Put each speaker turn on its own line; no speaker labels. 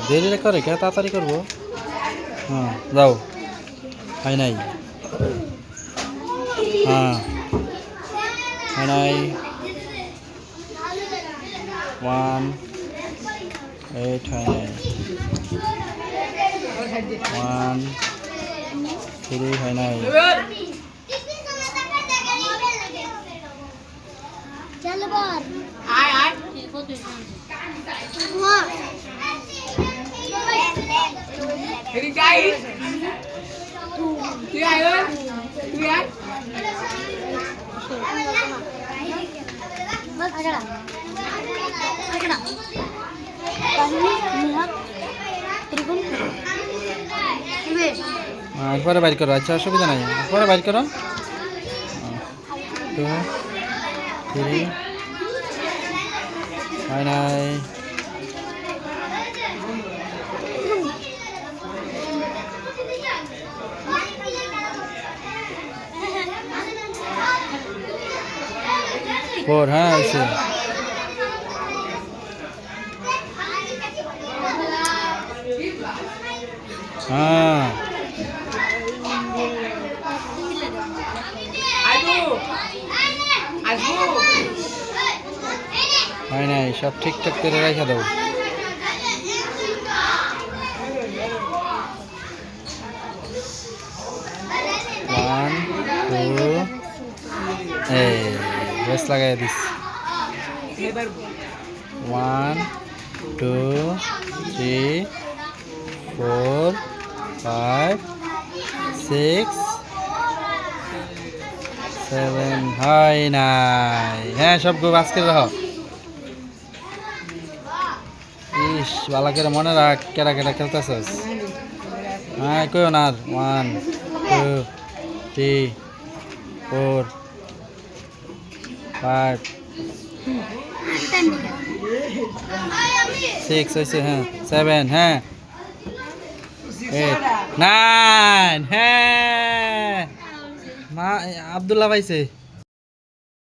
দেরি করে কে তাড়াতাড়ি করবো। হ্যাঁ যাও, হয় নাই। হ্যাঁ হয় নাই। 1 8 হয় নাই। 1 3 হয় নাই। পরে বাইর করো, আচ্ছা অসুবিধা নাই, পরে বাইর করো। 2 3 হয় নাই। ফোর, হ্যাঁ আছে। হ্যাঁ হয় নাই, সব ঠিকঠাক করে রেখে দাও। ওয়ান টু বেশ লাগাই দিস। 1 2 3 4 5 6 7 হয় নাই। হ্যাঁ সব গো বাস করে রাখো। ইস বালা করে মনে রাখ কেডা কেডা খেলতেছস। হ্যাঁ কই না। 1 2 3 4 5 6 হয়েছে। হ্যাঁ 7 হ্যাঁ 8 9 হ্যাঁ মা আব্দুল্লাহ পাইছে।